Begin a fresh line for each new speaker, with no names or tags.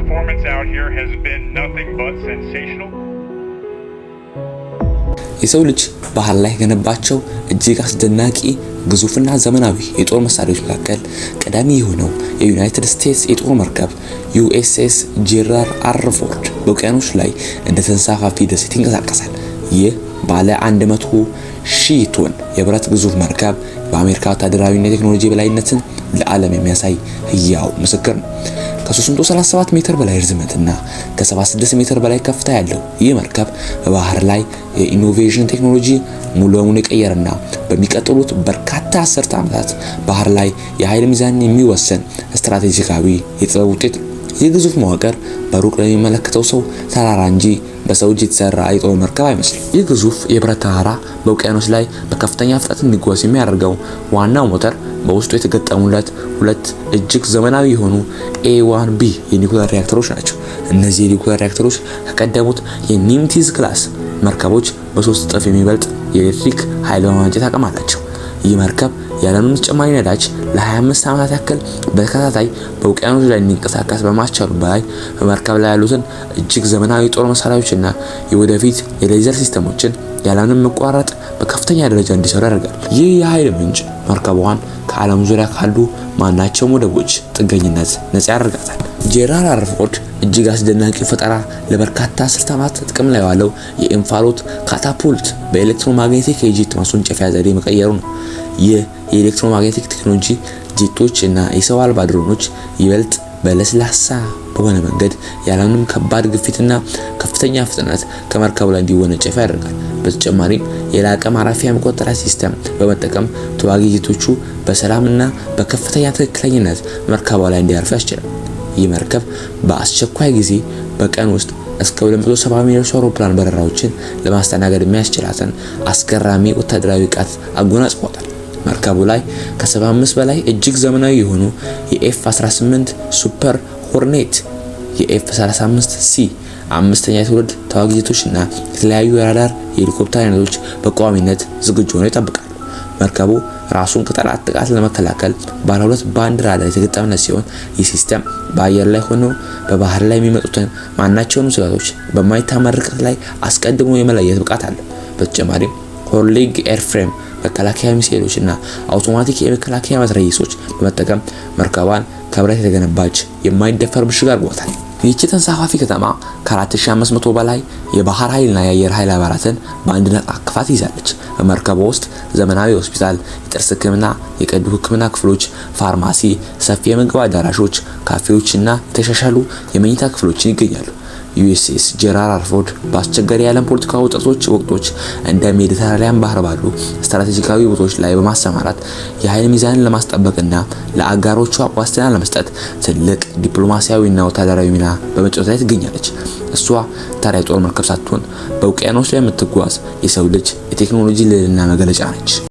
performance out here has been nothing but sensational.
የሰው ልጅ ባህር ላይ ገነባቸው እጅግ አስደናቂ ግዙፍና ዘመናዊ የጦር መሳሪያዎች መካከል ቀዳሚ የሆነው የዩናይትድ ስቴትስ የጦር መርከብ USS ጄራልድ አር ፎርድ በውቅያኖስ ላይ እንደ ተንሳፋፊ ደሴት ይንቀሳቀሳል። ይህ ባለ 100,000 ቶን የብረት ግዙፍ መርከብ በአሜሪካ ወታደራዊና ቴክኖሎጂ በላይነትን ለዓለም የሚያሳይ ህያው ምስክር ነው። ከ337 ሜትር በላይ ርዝመትና ከ76 ሜትር በላይ ከፍታ ያለው ይህ መርከብ በባህር ላይ የኢኖቬሽን ቴክኖሎጂ ሙሉ በሙሉ የቀየረና በሚቀጥሉት በርካታ አስርተ ዓመታት ባህር ላይ የኃይል ሚዛን የሚወሰን ስትራቴጂካዊ የጥበብ ውጤት ነው። ይህ ግዙፍ መዋቅር በሩቅ ለሚመለከተው ሰው ተራራ እንጂ በሰው እጅ የተሰራ የጦር መርከብ አይመስልም። ይህ ግዙፍ የብረት ተራራ በውቅያኖስ ላይ በከፍተኛ ፍጥነት እንዲጓዝ የሚያደርገው ዋናው ሞተር በውስጡ የተገጠሙለት ሁለት እጅግ ዘመናዊ የሆኑ A1B የኒውክሌር ሪአክተሮች ናቸው። እነዚህ የኒውክሌር ሪአክተሮች ከቀደሙት የኒምቲዝ ክላስ መርከቦች በ3 እጥፍ የሚበልጥ የኤሌክትሪክ ኃይል በማመንጨት አቅም አላቸው። ይህ መርከብ ያለምንም ተጨማሪ ነዳጅ ለ25 ዓመታት ያክል በተከታታይ በውቅያኖስ ላይ እንዲንቀሳቀስ በማስቻሉ በላይ በመርከብ ላይ ያሉትን እጅግ ዘመናዊ ጦር መሳሪያዎችና የወደፊት የሌዘር ሲስተሞችን ያለምንም መቋረጥ በከፍተኛ ደረጃ እንዲሰሩ ያደርጋል። ይህ የኃይል ምንጭ መርከቧን ከዓለም ዙሪያ ካሉ ማናቸውም ወደቦች ጥገኝነት ነፃ ያደርጋታል። ጄራልድ አር ፎርድ እጅግ አስደናቂ ፈጠራ ለበርካታ አስርተ ዓመታት ጥቅም ላይ ዋለው የኢንፍራሬድ ካታፑልት በኤሌክትሮማግኔቲክ የጄት ማስወንጨፊያ ዘዴ መቀየሩ ነው። ይህ የኤሌክትሮማግኔቲክ ቴክኖሎጂ ጄቶች እና የሰው አልባ ድሮኖች ይበልጥ በለስላሳ በሆነ መንገድ ያለምንም ከባድ ግፊትና ከፍተኛ ፍጥነት ከመርከቡ ላይ እንዲወነጨፍ ያደርጋል። በተጨማሪም የላቀ ማረፊያ መቆጣጠሪያ ሲስተም በመጠቀም ተዋጊ ጄቶቹ በሰላምና በከፍተኛ ትክክለኛነት መርከቧ ላይ እንዲያርፉ ያስችላል። ይህ መርከብ በአስቸኳይ ጊዜ በቀን ውስጥ እስከ 270 የሚደርሱ አውሮፕላን በረራዎችን ለማስተናገድ የሚያስችላትን አስገራሚ ወታደራዊ ብቃት አጎናጽፏታል። መርከቡ ላይ ከ75 በላይ እጅግ ዘመናዊ የሆኑ የኤፍ-18 ሱፐር ሆርኔት፣ የኤፍ-35C አምስተኛ ትውልድ ተዋጊ ጄቶችና የተለያዩ የራዳር የሄሊኮፕተር አይነቶች በቋሚነት ዝግጁ ሆነው ይጠብቃሉ። መርከቡ ራሱን ከጠላት ጥቃት ለመከላከል ባለ 2 ባንድ ራዳር የተገጠመለት ሲሆን ይህ ሲስተም በአየር ላይ ሆኖ በባህር ላይ የሚመጡትን ማናቸውንም ስጋቶች በማይታመን ርቀት ላይ አስቀድሞ የመለየት ብቃት አለው። በተጨማሪም ሆርሊንግ ኤርፍሬም መከላከያ ሚሳኤሎችና አውቶማቲክ የመከላከያ መትረየሶች በመጠቀም መርከቧን ከብረት የተገነባች የማይደፈር ምሽግ አድርጓታል። ይህች ተንሳፋፊ ከተማ ከ4500 በላይ የባህር ኃይልና የአየር ኃይል አባላትን በአንድነት አቅፋ ይዛለች። በመርከቧ ውስጥ ዘመናዊ ሆስፒታል፣ የጥርስ ሕክምና፣ የቀዶ ሕክምና ክፍሎች፣ ፋርማሲ፣ ሰፊ የምግብ አዳራሾች፣ ካፌዎችና የተሻሻሉ የመኝታ ክፍሎች ይገኛሉ። USS ጄራልድ አር ፎርድ በአስቸጋሪ የዓለም ፖለቲካዊ ወቅቶች እንደ ሜዲተራኒያን ባህር ባሉ ስትራቴጂካዊ ቦታዎች ላይ በማሰማራት የኃይል ሚዛንን ለማስጠበቅና ለአጋሮቿ ዋስትና ለመስጠት ትልቅ ዲፕሎማሲያዊና ወታደራዊ ሚና በመጫወት ላይ ትገኛለች። እሷ ተራ የጦር መርከብ ሳትሆን በውቅያኖስ ላይ የምትጓዝ የሰው ልጅ የቴክኖሎጂ ልዕልና መገለጫ ነች።